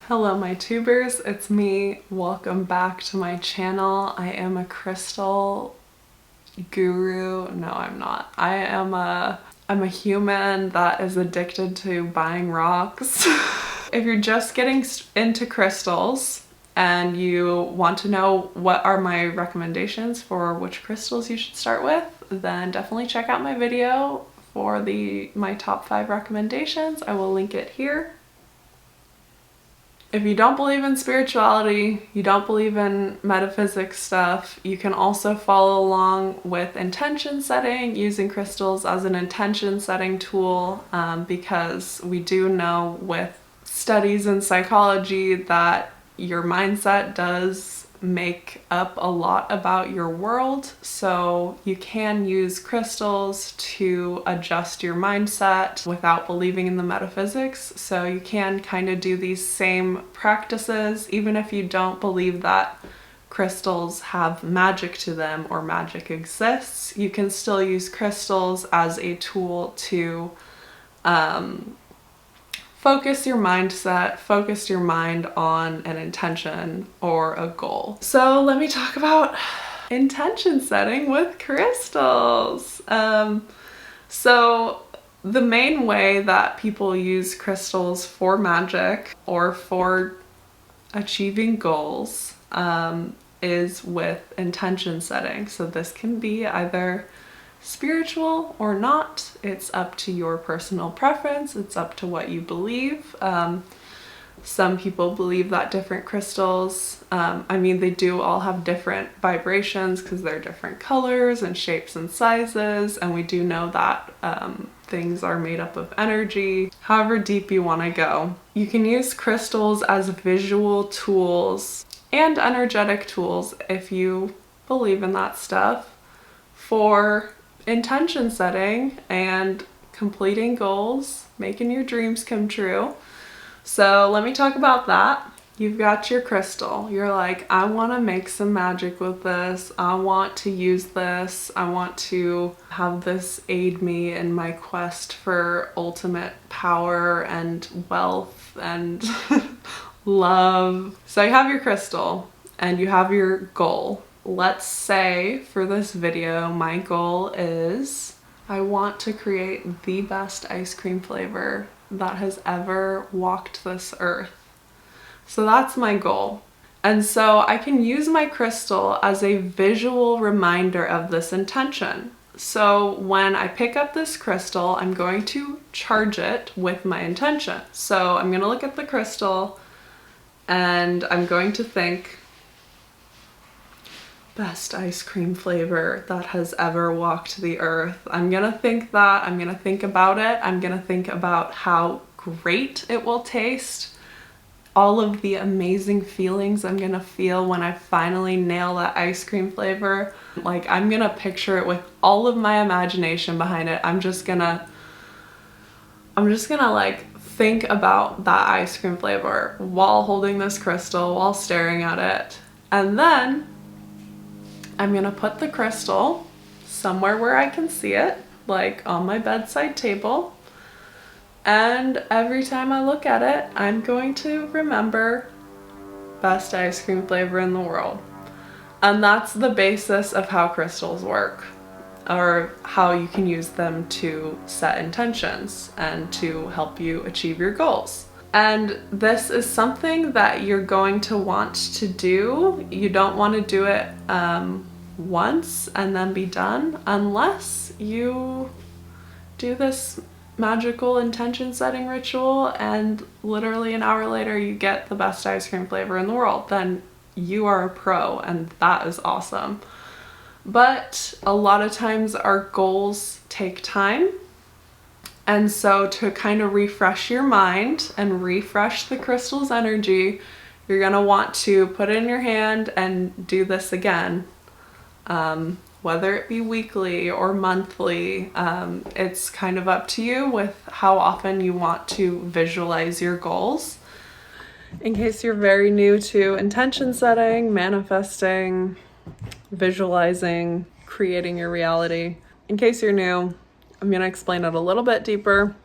Hello my tubers, it's me. Welcome back to my channel. I am a crystal guru. No, I'm not. I'm a human that is addicted to buying rocks. If you're just getting into crystals and you want to know what are my recommendations for which crystals you should start with, then definitely check out my video for my top 5 recommendations. I will link it here. If you don't believe in spirituality, you don't believe in metaphysics stuff, you can also follow along with intention setting, using crystals as an intention setting tool, because we do know with studies in psychology that your mindset does make up a lot about your world. So you can use crystals to adjust your mindset without believing in the metaphysics. So you can kind of do these same practices even if you don't believe that crystals have magic to them or magic exists. You can still use crystals as a tool to focus your mindset, focus your mind on an intention or a goal. So let me talk about intention setting with crystals. So the main way that people use crystals for magic or for achieving goals is with intention setting. So this can be either spiritual or not. It's up to your personal preference. It's up to what you believe. Some people believe that different crystals, they do all have different vibrations because they're different colors and shapes and sizes, and we do know that things are made up of energy. However deep you want to go. You can use crystals as visual tools and energetic tools if you believe in that stuff for intention setting and completing goals, making your dreams come true. So let me talk about that. You've got your crystal. You're like, I want to make some magic with this. I want to use this. I want to have this aid me in my quest for ultimate power and wealth and love. So you have your crystal and you have your goal. Let's say for this video, my goal is I want to create the best ice cream flavor that has ever walked this earth. So that's my goal. And so I can use my crystal as a visual reminder of this intention. So when I pick up this crystal, I'm going to charge it with my intention. So I'm going to look at the crystal and I'm going to think, best ice cream flavor that has ever walked the earth. I'm gonna think that, I'm gonna think about it, I'm gonna think about how great it will taste, all of the amazing feelings I'm gonna feel when I finally nail that ice cream flavor. Like, I'm gonna picture it with all of my imagination behind it. I'm just gonna like think about that ice cream flavor while holding this crystal, while staring at it. And then I'm gonna put the crystal somewhere where I can see it, like on my bedside table. And every time I look at it, I'm going to remember best ice cream flavor in the world. And that's the basis of how crystals work, or how you can use them to set intentions and to help you achieve your goals. And this is something that you're going to want to do. You don't want to do it once and then be done, unless you do this magical intention setting ritual and literally an hour later you get the best ice cream flavor in the world. Then you are a pro and that is awesome. But a lot of times our goals take time. And so to kind of refresh your mind and refresh the crystal's energy, you're gonna want to put it in your hand and do this again. Whether it be weekly or monthly, it's kind of up to you with how often you want to visualize your goals. In case you're very new to intention setting, manifesting, visualizing, creating your reality, in case you're new, I'm going to explain it a little bit deeper.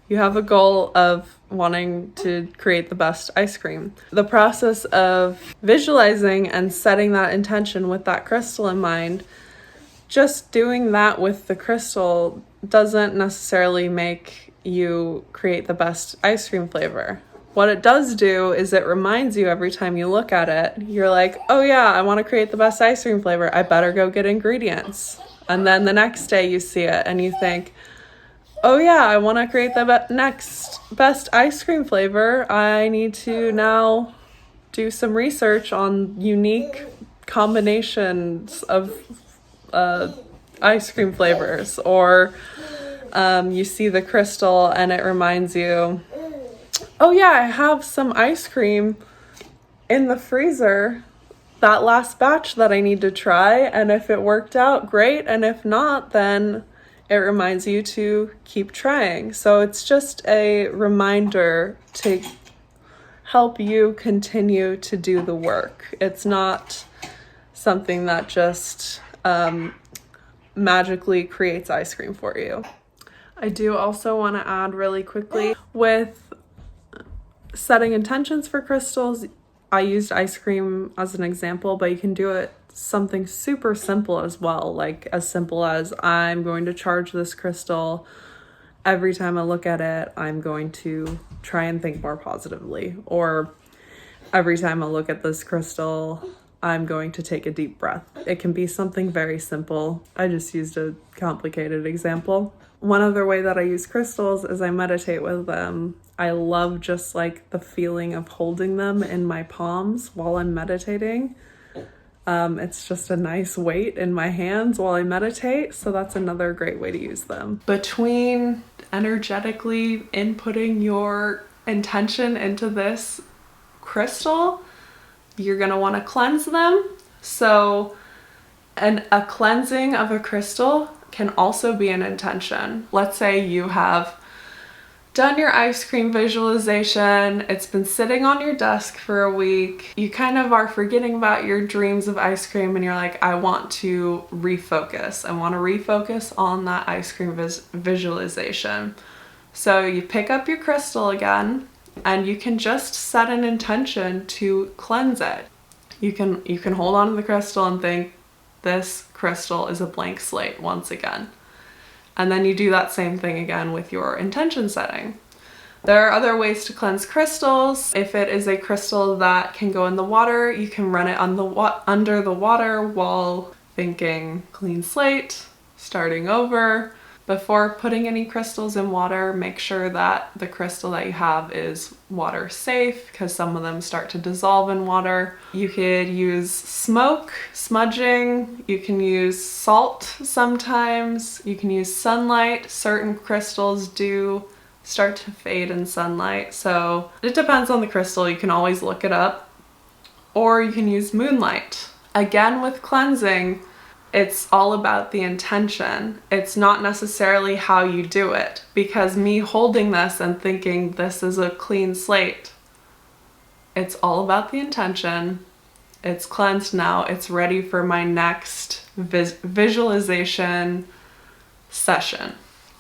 You have a goal of wanting to create the best ice cream. The process of visualizing and setting that intention with that crystal in mind, just doing that with the crystal doesn't necessarily make you create the best ice cream flavor. What it does do is it reminds you every time you look at it, you're like, oh yeah, I want to create the best ice cream flavor. I better go get ingredients. And then the next day you see it and you think, oh yeah, I want to create the next best ice cream flavor. I need to now do some research on unique combinations of ice cream flavors. Or you see the crystal and it reminds you, oh yeah, I have some ice cream in the freezer, that last batch that I need to try. And if it worked out, great. And if not, then it reminds you to keep trying. So it's just a reminder to help you continue to do the work. It's not something that just magically creates ice cream for you. I do also want to add really quickly, with setting intentions for crystals, I used ice cream as an example, but you can do it something super simple as well, like as simple as, I'm going to charge this crystal. Every time I look at it, I'm going to try and think more positively. Or every time I look at this crystal, I'm going to take a deep breath. It can be something very simple. I just used a complicated example. One other way that I use crystals is I meditate with them. I love just like the feeling of holding them in my palms while I'm meditating. It's just a nice weight in my hands while I meditate, so that's another great way to use them. Between energetically inputting your intention into this crystal, you're gonna want to cleanse them. So, a cleansing of a crystal can also be an intention. Let's say you have done your ice cream visualization, it's been sitting on your desk for a week, you kind of are forgetting about your dreams of ice cream and you're like, I want to refocus. I want to refocus on that ice cream visualization. So you pick up your crystal again and you can just set an intention to cleanse it. You can hold on to the crystal and think, this crystal is a blank slate once again. And then you do that same thing again with your intention setting. There are other ways to cleanse crystals. If it is a crystal that can go in the water, you can run it on under the water while thinking clean slate, starting over. Before putting any crystals in water, make sure that the crystal that you have is water safe, because some of them start to dissolve in water. You could use smoke, smudging, you can use salt sometimes, you can use sunlight. Certain crystals do start to fade in sunlight, so it depends on the crystal. You can always look it up. Or you can use moonlight. Again, with cleansing, it's all about the intention. It's not necessarily how you do it, because me holding this and thinking this is a clean slate, it's all about the intention. It's cleansed now. It's ready for my next visualization session.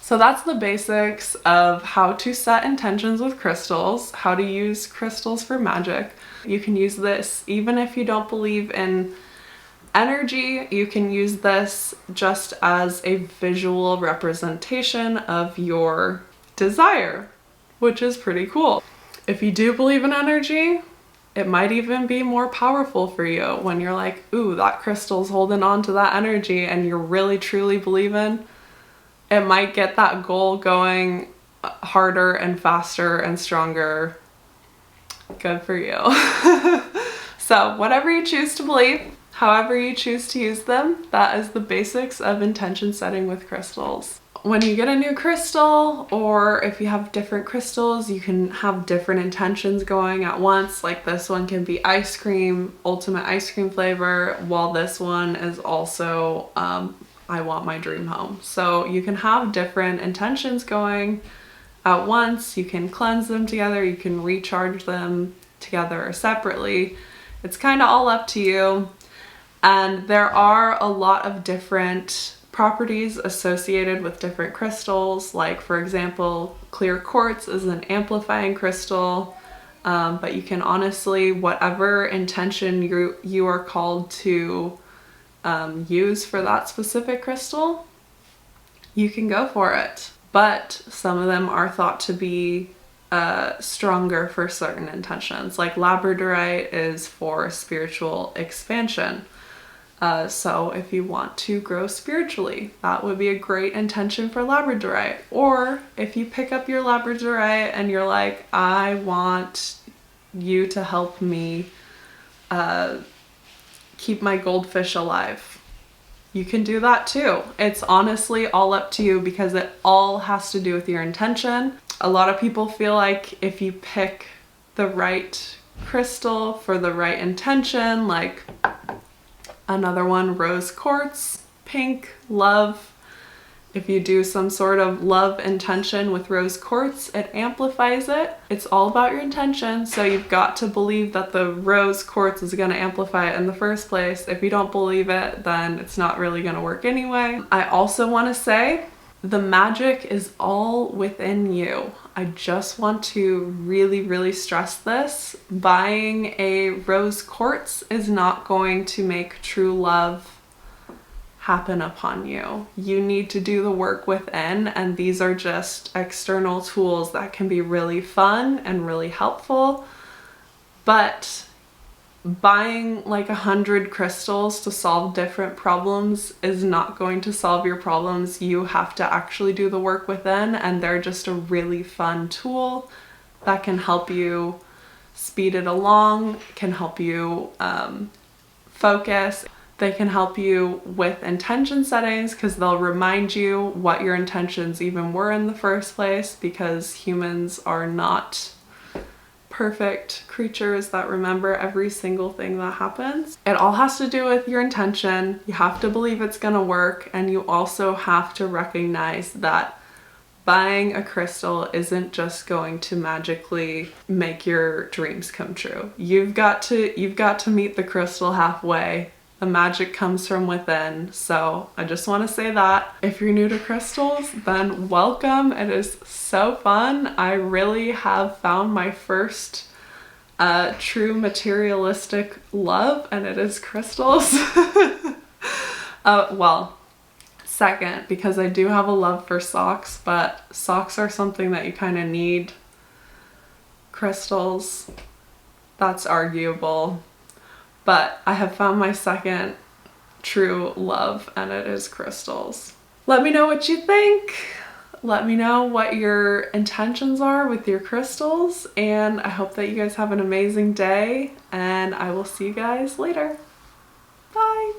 So that's the basics of how to set intentions with crystals, how to use crystals for magic. You can use this even if you don't believe in energy. You can use this just as a visual representation of your desire, which is pretty cool. If you do believe in energy, it might even be more powerful for you when you're like, ooh, that crystal's holding on to that energy and you're really truly believing. It might get that goal going harder and faster and stronger. Good for you. So whatever you choose to believe, however you choose to use them, that is the basics of intention setting with crystals. When you get a new crystal, or if you have different crystals, you can have different intentions going at once. Like this one can be ice cream, ultimate ice cream flavor, while this one is also I want my dream home. So you can have different intentions going at once. You can cleanse them together, you can recharge them together or separately. It's kind of all up to you. And there are a lot of different properties associated with different crystals. Like for example, clear quartz is an amplifying crystal, but you can honestly, whatever intention you are called to use for that specific crystal, you can go for it. But some of them are thought to be stronger for certain intentions. Like labradorite is for spiritual expansion. So if you want to grow spiritually, that would be a great intention for labradorite. Or if you pick up your labradorite and you're like, I want you to help me keep my goldfish alive, you can do that too. It's honestly all up to you because it all has to do with your intention. A lot of people feel like if you pick the right crystal for the right intention, like another one, rose quartz, pink, love. If you do some sort of love intention with rose quartz, it amplifies it. It's all about your intention, so you've got to believe that the rose quartz is going to amplify it in the first place. If you don't believe it, then it's not really going to work anyway. I also want to say the magic is all within you. I just want to really, really stress this. Buying a rose quartz is not going to make true love happen upon you. You need to do the work within, and these are just external tools that can be really fun and really helpful. But buying like 100 crystals to solve different problems is not going to solve your problems. You have to actually do the work within, and they're just a really fun tool that can help you speed it along, can help you focus. They can help you with intention settings because they'll remind you what your intentions even were in the first place, because humans are not perfect creatures that remember every single thing that happens. It all has to do with your intention. You have to believe it's gonna work, and you also have to recognize that buying a crystal isn't just going to magically make your dreams come true. You've got to meet the crystal halfway. The magic comes from within. So I just want to say that if you're new to crystals, then welcome. It is so fun. I really have found my first true materialistic love, and it is crystals. Well, second, because I do have a love for socks, but socks are something that you kind of need. Crystals, that's arguable. But I have found my second true love, and it is crystals. Let me know what you think. Let me know what your intentions are with your crystals, and I hope that you guys have an amazing day, and I will see you guys later. Bye!